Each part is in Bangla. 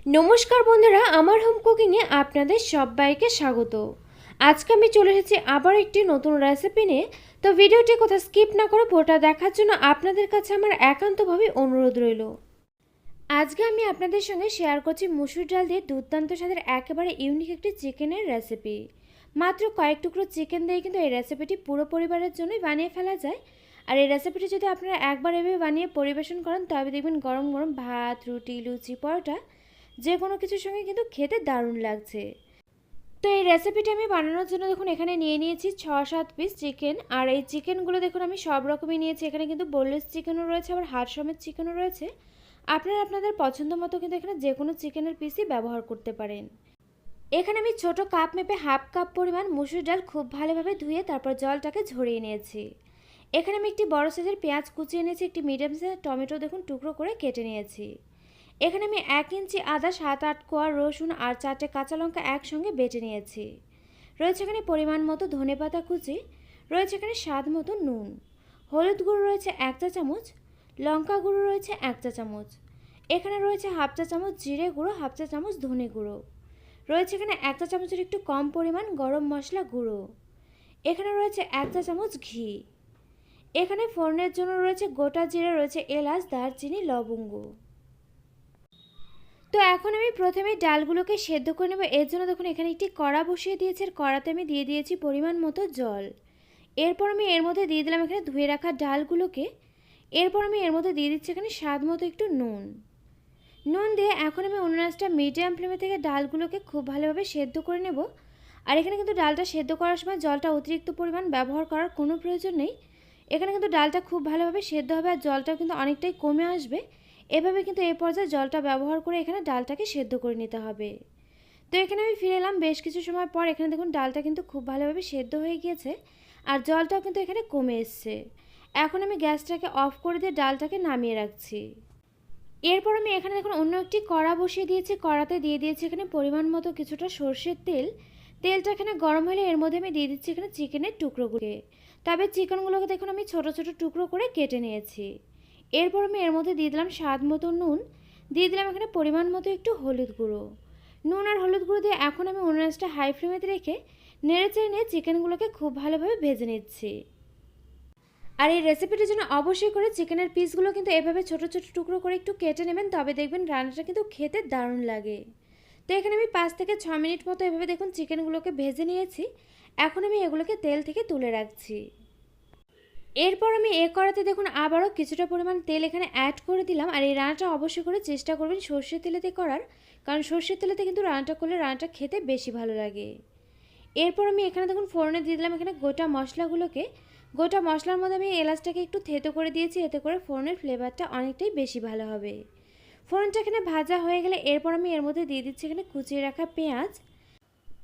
নমস্কার বন্ধুরা, আমার হোম কুকিংয়ে আপনাদের সবাইকে স্বাগত। আজকে আমি চলে এসেছি আবার একটি নতুন রেসিপি নিয়ে। তো ভিডিওটি কোথাও স্কিপ না করে পুরোটা দেখার জন্য আপনাদের কাছে আমার একান্তভাবে অনুরোধ রইল। আজকে আমি আপনাদের সঙ্গে শেয়ার করছি মুসুর ডাল দিয়ে দুর্দান্ত স্বাদের একেবারে ইউনিক একটি চিকেনের রেসিপি। মাত্র কয়েক টুকরো চিকেন দিয়ে কিন্তু এই রেসিপিটি পুরো পরিবারের জন্যই বানিয়ে ফেলা যায়। আর এই রেসিপিটি যদি আপনারা একবার এভাবে বানিয়ে পরিবেশন করেন তবে দেখবেন গরম গরম ভাত, রুটি, লুচি, পরোটা যে কোনো কিছুর সঙ্গে কিন্তু খেতে দারুণ লাগছে। তো এই রেসিপিটি আমি বানানোর জন্য দেখুন এখানে নিয়ে নিয়েছি 6-7 পিস চিকেন। আর এই চিকেনগুলো দেখুন আমি সব রকমই নিয়েছি। এখানে কিন্তু বোনলেস চিকেনও রয়েছে, আবার হাড় সমেত চিকেনও রয়েছে। আপনারা আপনাদের পছন্দ মতো কিন্তু এখানে যে কোনো চিকেনের পিসই ব্যবহার করতে পারেন। এখানে আমি ছোট কাপ মেপে হাফ কাপ পরিমাণ মুসুর ডাল খুব ভালোভাবে ধুয়ে তারপর জলটাকে ঝরিয়ে নিয়েছি। এখানে আমি একটি বড় সাইজের পেঁয়াজ কুচিয়ে নিয়েছি, একটি মিডিয়াম সাইজের টমেটো দেখুন টুকরো করে কেটে নিয়েছি। এখানে আমি 1 ইঞ্চি আদা, 7-8 কোয়া রসুন আর 4টে কাঁচা লঙ্কা একসঙ্গে বেটে নিয়েছি। রয়েছে এখানে পরিমাণ মতো ধনেপাতা কুচি, রয়েছে এখানে স্বাদ মতো নুন, হলুদ গুঁড়ো রয়েছে 1 চা চামচ, লঙ্কা গুঁড়ো রয়েছে 1 চা চামচ, এখানে রয়েছে হাফ চা চামচ জিরে গুঁড়ো, হাফ চা চামচ ধনে গুঁড়ো, রয়েছে এখানে 1 চা চামচের একটু কম পরিমাণ গরম মশলা গুঁড়ো, এখানে রয়েছে 1 চা চামচ ঘি, এখানে ফোড়নের জন্য রয়েছে গোটা জিরে, রয়েছে এলাচ, দারচিনি, লবঙ্গ। তো এখন আমি প্রথমে ডালগুলোকে সেদ্ধ করে নেব। এর জন্য দেখুন এখানে একটি কড়া বসিয়ে দিয়েছি। আর কড়াতে আমি দিয়ে দিয়েছি পরিমাণ মতো জল। এরপর আমি এর মধ্যে দিয়ে দিলাম এখানে ধুয়ে রাখা ডালগুলোকে। এরপর আমি এর মধ্যে দিয়ে দিচ্ছি এখানে স্বাদ মতো একটু নুন। নুন দিয়ে এখন আমি উনুন আঁচটা মিডিয়াম ফ্লেমে থেকে ডালগুলোকে খুব ভালোভাবে সেদ্ধ করে নেব। আর এখানে কিন্তু ডালটা সেদ্ধ করার সময় জলটা অতিরিক্ত পরিমাণ ব্যবহার করার কোনো প্রয়োজন নেই। এখানে কিন্তু ডালটা খুব ভালোভাবে সেদ্ধ হবে আর জলটাও কিন্তু অনেকটাই কমে আসবে। এভাবে কিন্তু এই পর্যায়ে জলটা ব্যবহার করে এখানে ডালটাকে সেদ্ধ করে নিতে হবে। তো এখানে আমি ফিরে এলাম বেশ কিছু সময় পর। এখানে দেখুন ডালটা কিন্তু খুব ভালোভাবে সেদ্ধ হয়ে গিয়েছে আর জলটাও কিন্তু এখানে কমে এসছে। এখন আমি গ্যাসটাকে অফ করে দিয়ে ডালটাকে নামিয়ে রাখছি। এরপর আমি এখানে দেখুন অন্য একটি কড়া বসিয়ে দিয়েছি। কড়াতে দিয়ে দিয়েছি এখানে পরিমাণ মতো কিছুটা সর্ষের তেল। তেলটা এখানে গরম হলে এর মধ্যে আমি দিয়ে দিচ্ছি এখানে চিকেনের টুকরোগুলোকে। তবে চিকেনগুলোকে দেখুন আমি ছোট ছোট টুকরো করে কেটে নিয়েছি। এরপর আমি এর মধ্যে দিয়ে দিলাম স্বাদ মতো নুন, দিয়ে দিলাম এখানে পরিমাণ মতো একটু হলুদ গুঁড়ো। নুন আর হলুদ গুঁড়ো দিয়ে এখন আমি উনুন আঁচটা হাই ফ্লেমেতে রেখে নেড়েচেড়ে নিয়ে চিকেনগুলোকে খুব ভালোভাবে ভেজে নিচ্ছি। আর এই রেসিপিটির জন্য অবশ্যই করে চিকেনের পিসগুলো কিন্তু এভাবে ছোট ছোট টুকরো করে একটু কেটে নেবেন, তবে দেখবেন রান্নাটা কিন্তু খেতে দারুণ লাগে। তো এখানে আমি 5 থেকে 6 মিনিট মতো এভাবে দেখুন চিকেনগুলোকে ভেজে নিয়েছি। এখন আমি এগুলোকে তেল থেকে তুলে রাখছি। এরপর আমি কড়াতে দেখুন আবারও কিছুটা পরিমাণ তেল এখানে অ্যাড করে দিলাম। আর এই রান্নাটা অবশ্যই করে চেষ্টা করবেন সর্ষের তেলেতে করার, কারণ সর্ষের তেলেতে কিন্তু রান্নাটা করলে রান্নাটা খেতে বেশি ভালো লাগে। এরপর আমি এখানে দেখুন ফোড়নে দিয়ে দিলাম এখানে গোটা মশলাগুলোকে। গোটা মশলার মধ্যে আমি এলাচটাকে একটু থেতো করে দিয়েছি, এতে করে ফোড়নের ফ্লেভারটা অনেকটাই বেশি ভালো হবে। ফোড়নটা এখানে ভাজা হয়ে গেলে এরপর আমি এর মধ্যে দিয়ে দিচ্ছি এখানে কুচিয়ে রাখা পেঁয়াজ।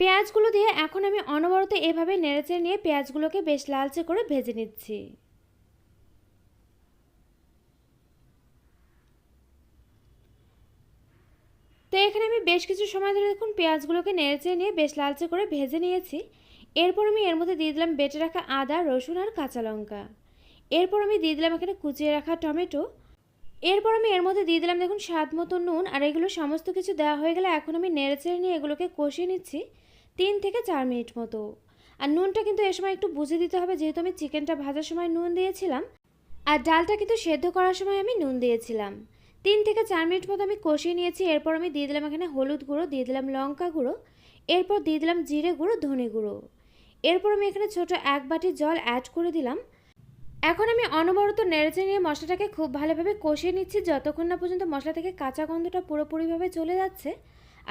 পেঁয়াজগুলো দিয়ে এখন আমি অনবরত এভাবে নেড়েচেড়ে নিয়ে পেঁয়াজগুলোকে বেশ লালচে করে ভেজে নিচ্ছি। তো এখানে আমি বেশ কিছু সময় ধরে দেখুন পেঁয়াজগুলোকে নেড়েচেড়ে নিয়ে বেশ লালচে করে ভেজে নিয়েছি। এরপর আমি এর মধ্যে দিয়ে দিলাম বেটে রাখা আদা, রসুন আর কাঁচা লঙ্কা। এরপর আমি দিয়ে দিলাম এখানে কুচিয়ে রাখা টমেটো। এরপর আমি এর মধ্যে দিয়ে দিলাম দেখুন স্বাদ মতো নুন। আর এগুলো সমস্ত কিছু দেওয়া হয়ে গেলে এখন আমি নেড়েচেড়ে নিয়ে এগুলোকে কষিয়ে নিচ্ছি 3 থেকে 4 মিনিট মতো। আর নুনটা কিন্তু এ সময় একটু বুঝে দিতে হবে, যেহেতু আমি চিকেনটা ভাজার সময় নুন দিয়েছিলাম আর ডালটা কিন্তু সেদ্ধ করার সময় আমি নুন দিয়েছিলাম। 3 থেকে 4 মিনিট মতো আমি কষিয়ে নিয়েছি। এরপর আমি দিয়ে দিলাম এখানে হলুদ গুঁড়ো, দিয়ে দিলাম লঙ্কা গুঁড়ো, এরপর দিয়ে দিলাম জিরে গুঁড়ো, ধনে গুঁড়ো। এরপর আমি এখানে ছোট 1 বাটি জল অ্যাড করে দিলাম। এখন আমি অনবরত নেড়েচেড়ে নিয়ে মশলাটাকে খুব ভালোভাবে কষিয়ে নিচ্ছি যতক্ষণ না পর্যন্ত মশলা থেকে কাঁচা গন্ধটা পুরোপুরিভাবে চলে যাচ্ছে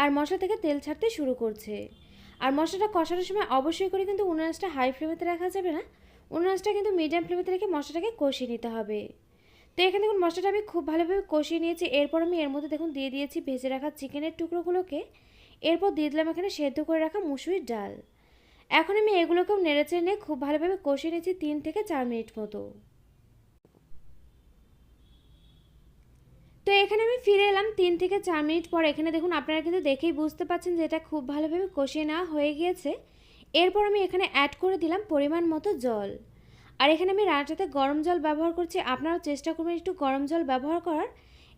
আর মশলা থেকে তেল ছাড়তে শুরু করছে। আর মশলাটা কষানোর সময় অবশ্যই করে কিন্তু উনুন আঁচটা হাই ফ্লেমেতে রাখা যাবে না, উনুন আঁচটা কিন্তু মিডিয়াম ফ্লেমেতে রেখে মশলাটাকে কষিয়ে নিতে হবে। তো এখানে দেখুন মশলাটা আমি খুব ভালোভাবে কষিয়ে নিয়েছি। এরপর আমি এর মধ্যে দেখুন দিয়ে দিয়েছি ভেজে রাখা চিকেনের টুকরোগুলোকে। এরপর দিয়ে দিলাম এখানে সেদ্ধ করে রাখা মুসুরির ডাল। এখন আমি এগুলোকেও নেড়েচেড়ে নিয়ে খুব ভালোভাবে কষিয়ে নিয়েছি 3 থেকে 4 মিনিট মতো। তো এখানে আমি ফিরে এলাম 3 থেকে 4 মিনিট পর। এখানে দেখুন আপনারা কিন্তু দেখেই বুঝতে পাচ্ছেন যে এটা খুব ভালোভাবে কষিয়ে নেওয়া হয়ে গিয়েছে। এরপর আমি এখানে অ্যাড করে দিলাম পরিমাণ মতো জল। আর এখানে আমি রান্নাটাতে গরম জল ব্যবহার করছি, আপনারাও চেষ্টা করবেন একটু গরম জল ব্যবহার করার।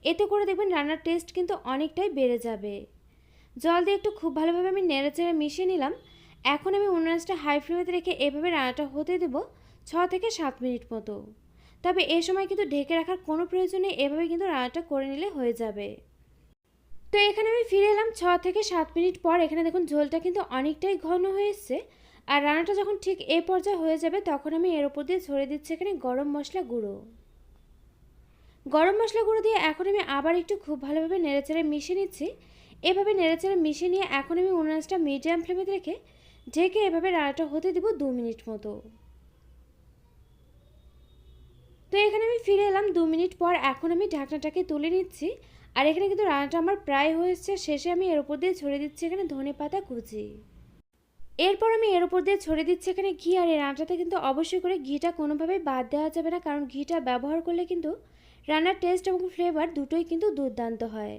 এতে করে দেখবেন রান্নার টেস্ট কিন্তু অনেকটাই বেড়ে যাবে। জল দিয়ে একটু খুব ভালোভাবে আমি নেড়েচেড়ে মিশিয়ে নিলাম। এখন আমি উনুনটা হাই ফ্লেমে রেখে এভাবে রান্নাটা হতে দেব 6 থেকে 7 মিনিট মতো। তবে এই সময় কিন্তু ঢেকে রাখার কোনো প্রয়োজন নেই, এভাবে কিন্তু রান্নাটা করে নিলে হয়ে যাবে। তো এখানে আমি ফিরে এলাম 6 থেকে 7 মিনিট পর। এখানে দেখুন ঝোলটা কিন্তু অনেকটাই ঘন হয়ে এসছে। আর রান্নাটা যখন ঠিক এই পর্যায়ে হয়ে যাবে তখন আমি এর উপর দিয়ে ছড়িয়ে দিচ্ছি এখানে গরম মশলা গুঁড়ো। গরম মশলা গুঁড়ো দিয়ে এখন আমি আবার একটু খুব ভালোভাবে নেড়েচেড়ে মিশিয়ে নিচ্ছি। এভাবে নেড়েচেড়ে মিশিয়ে নিয়ে এখন আমি উনুনটা মিডিয়াম ফ্লেমে রেখে ঢেকে এভাবে রান্নাটা হতে দিব 2 মিনিট মতো। তো এখানে আমি ফিরে এলাম 2 মিনিট পর। এখন আমি ঢাকনাটাকে তুলে নিচ্ছি। আর এখানে কিন্তু রান্নাটা আমার প্রায় হয়েছে। শেষে আমি এর উপর দিয়ে ছড়িয়ে দিচ্ছি এখানে ধনেপাতা কুচি। এরপর আমি এর উপর দিয়ে ছড়িয়ে দিচ্ছি এখানে ঘি। আর এই রান্নাটাতে কিন্তু অবশ্যই করে ঘিটা কোনোভাবেই বাদ দেওয়া যাবে না, কারণ ঘিটা ব্যবহার করলে কিন্তু রান্নার টেস্ট এবং ফ্লেভার দুটোই কিন্তু দুর্দান্ত হয়।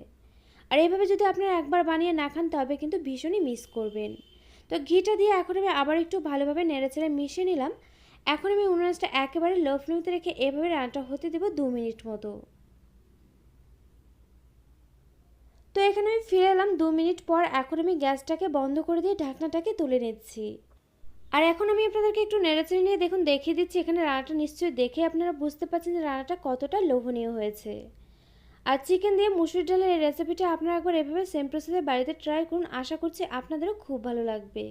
আর এইভাবে যদি আপনারা একবার বানিয়ে না খান তবে কিন্তু ভীষণই মিস করবেন। তো ঘিটা দিয়ে এখন আমি আবার একটু ভালোভাবে নেড়েচেড়ে মিশিয়ে নিলাম। এখন আমি উনুনটা একেবারে লো ফ্লেমে রেখে এভাবে রান্নাটা হতে দেব 2 মিনিট মতো। তো এখানে আমি ফিরে এলাম 2 মিনিট পর। এখন আমি গ্যাসটাকে বন্ধ করে দিয়ে ঢাকনাটাকে তুলে নিচ্ছি। আর এখন আমি আপনাদেরকে একটু নেড়েচেড়ে নিয়ে দেখুন দেখিয়ে দিচ্ছি। এখানে রান্নাটা নিশ্চয়ই দেখে আপনারা বুঝতে পারছেন যে রান্নাটা কতটা লোভনীয় হয়েছে। আর চিকেন দিয়ে মুসুর ডালের এই রেসিপিটা আপনারা একবার এভাবে সেম প্রসেসে বাড়িতে ট্রাই করুন। আশা করছি আপনাদেরও খুব ভালো লাগবে।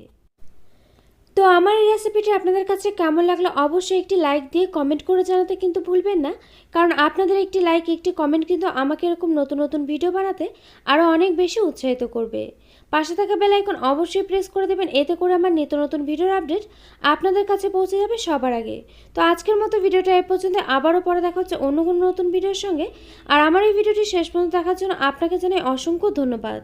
তো আমার এই রেসিপিটি আপনাদের কাছে কেমন লাগলো অবশ্যই একটি লাইক দিয়ে কমেন্ট করে জানাতে কিন্তু ভুলবেন না, কারণ আপনাদের একটি লাইক একটি কমেন্ট কিন্তু আমাকে এরকম নতুন নতুন ভিডিও বানাতে আরও অনেক বেশি উৎসাহিত করবে। পাশে থাকা বেল আইকন অবশ্যই প্রেস করে দেবেন, এতে করে আমার নিত্য নতুন ভিডিওর আপডেট আপনাদের কাছে পৌঁছে যাবে সবার আগে। তো আজকের মতো ভিডিওটা এই পর্যন্ত। আবারও পরে দেখা হচ্ছে অন্য কোনো নতুন ভিডিওর সঙ্গে। আর আমার এই ভিডিওটি শেষ পর্যন্ত দেখার জন্য আপনাকে জানাই অসংখ্য ধন্যবাদ।